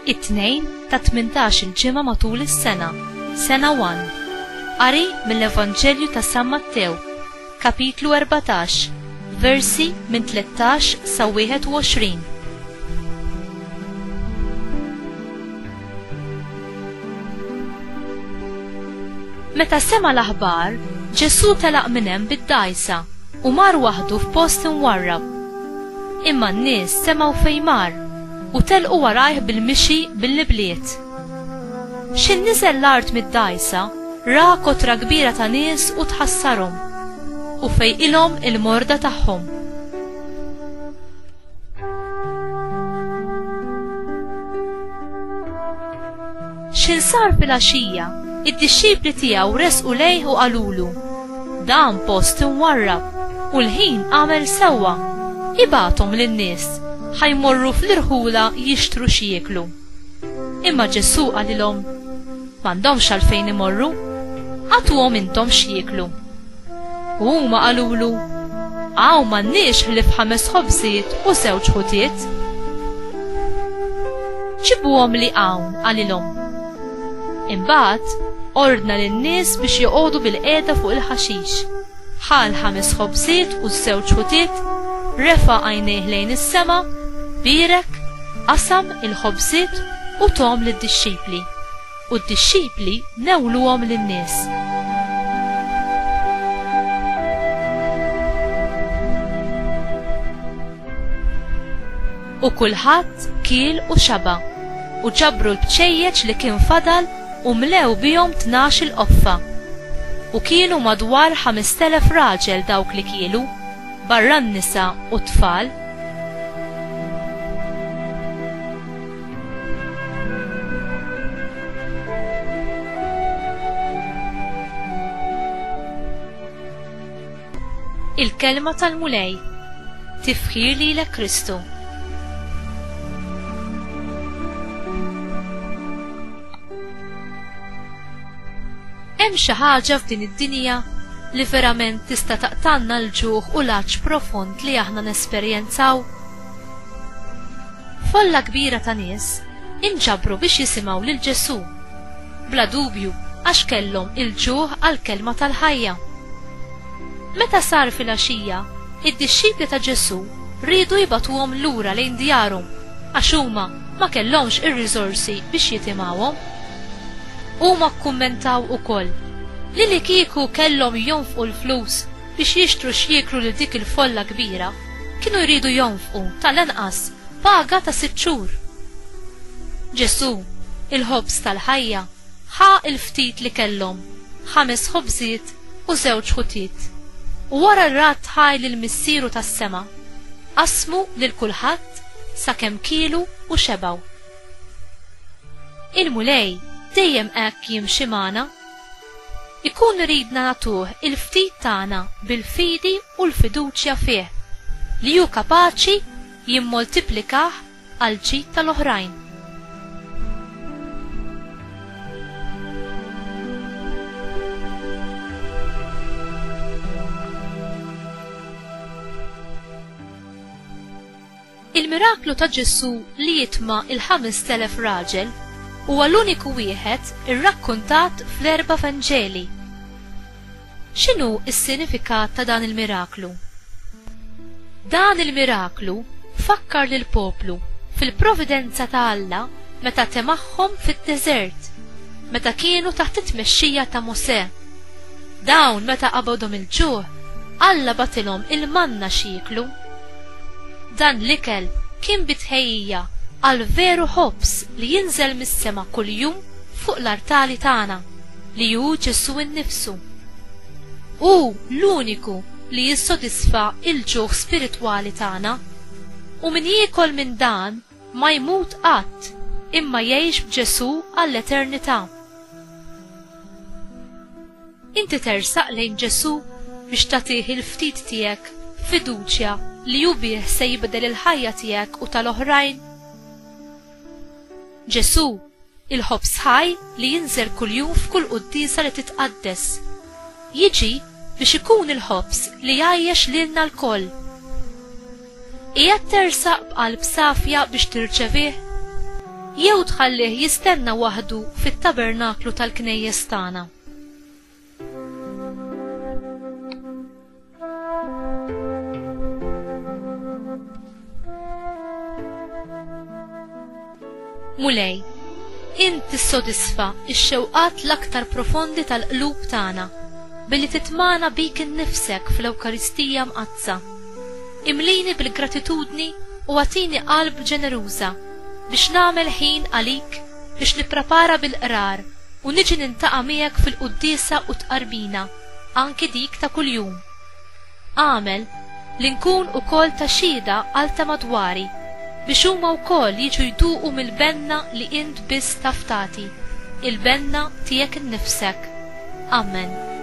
it-tnejn ta' 18 il-ġimgħa matul is-sena, sena 1. Qari mill-Evanġelju ta' San Mattew, kapitlu 14, versi minn 13 sa 21. Meta sema l-aħbar, Ġesu telaq minn hemm bid-dgħajsa u mar waħdu f'post imwarrab. Imma n-nies semgħu fejn mar u telqu warajh bil-mixi bil-bliet. Xi niżel l-art mid-dgħajsa ra kotra kbira ta' nies u tħassarhom u fejn ilhom il-morda tagħhom. X'insar fil-għaxija, id-dixxipli tiegħu resqu lejh u qalulu: dan post imwarrab u l-ħin għamel sewwa, ibathom lin-nies ħajmorru fl-irħula jixtru xi jieklu. Imma Ġesu qalilhom: m'għandhomx għalfejn imorru, għatuhom intom xi jieklu. U huma qalulu: hawn m'għandniex ħlief 5 ħobżiet u 2 ħutiet. ġibuhom li hawn qalilhom. Imbagħad ordna lin-nies biex joqogħdu bil-qiegħda fuq il-ħaxix. Ħal 5 ħobżiet u 2 ħutiet, refa' għajnejh lejn is-sema, bierek, qasam il-ħobżiet u tom lid-dixxipli. U d-dixxipli newluhom lin-nies. U kulħadd kiel u xaba, u ġabru l-bċejjeċ li kien fadal u mlew bihom 12 qoffa. U kienu madwar 5000 raġel dawk li kielu, barra n-nisa u tfal. Il-kelma tal-mulej, tifħir lilek Kristu. Hemm xi ħaġa f'din id-dinja li verament tista' taqtanna l-ġuħ u l-għaġġ profond li aħna nesperjenzaw. Folla kbira ta' nies inġabru biex jisimgħu lil Ġesu, bla dubju għax kellhom il-ġuħ għall-kelma tal-ħajja. Meta sar fil-għaxija, id-dixxipli ta' Ġesu rridu jibatuhom lura lejn djarhom għax huma ma kellhomx ir-riżorsi biex jitimgħuhom. Huma kkummentaw ukoll li kieku kellhom jonfqu l-flus biex jixtru x'jieklu lil dik il-folla kbira, kienu jridu jonfqu tal-anqas paga ta' 6 xhur. Ġesu, il-ħobż tal-ħajja, ħa il-ftit li kellhom, 5 ħobżiet u 2 ħutiet. U wara r-rat ħaj lil missieru tas-sema, qasmu lil kulħadd sakemm kielu u xebaw. Il-mulej dejjem hekk jimxi magħna. Ikun ridna nagħtuh il-ftit tagħna bil-fidi u l-fiduċja fih li hu kapaċi jimmultiplikah għal ġid tal-oħrajn. Il-miraklu ta' Ġesu li jitma' il-5000 raġel huwa l-uniku wieħed irrakkuntat fl-4 Vanġeli. X'inhu s-sinifikat ta' dan il-miraklu? Dan il-miraklu fakkar lil poplu fil-providenza ta' Alla meta temaħħom fid-deżert, meta kienu taħt it-tmexxija ta' Mosè. Dawn meta qabadhom il-ġuħ, Alla batilhom il-manna x'jieklu. Dan l-ikel kien bitħejjija għal veru ħobż li jinżel mis-sema kuljum fuq l-artali tagħna li hu Ġesu innifsu. Hu l-uniku li jissodisfa il-ġuħ spiritwali tagħna u min jiekol minn dan ma jmut qatt imma jgħix b'Ġesu għall-eternità. Inti tersaq lejn Ġesu biex tagħtih il-ftit tiegħek fiduċja li hu bih se jibdel il-ħajja tiegħek u tal-oħrajn. Ġesu, il-ħobż ħaj li jinżel kuljum f'kull qudiesa li titqaddes. Jiġi biex ikun il-ħobż li jgħajjex lilna l-koll. Qiegħed tersaq b'qalb safja biex tirċevih? jew tħallih jistenna waħdu fit-tabernaklu tal-knejjes tagħna. Mulej, int tissodisfa x-xewqat l-aktar profondi tal-qlub tagħna billi titmana bik innifsek fl-Ewkaristija mqazza. Imlini bil-gratitudni u għatini qalb ġeneruża biex nagħmel ħin għalik biex nipprepara bil-qrar u niġi nintaqa' miegħek fil-quddiesa u tqarbina, anki dik ta' kuljum. Għamel li nkun ukoll ta' xhieda għal ta' madwari biex huma wkoll jiġu jduqu mill-benna li int biss taf tagħti, il-benna tiegħek innifsek. Amen.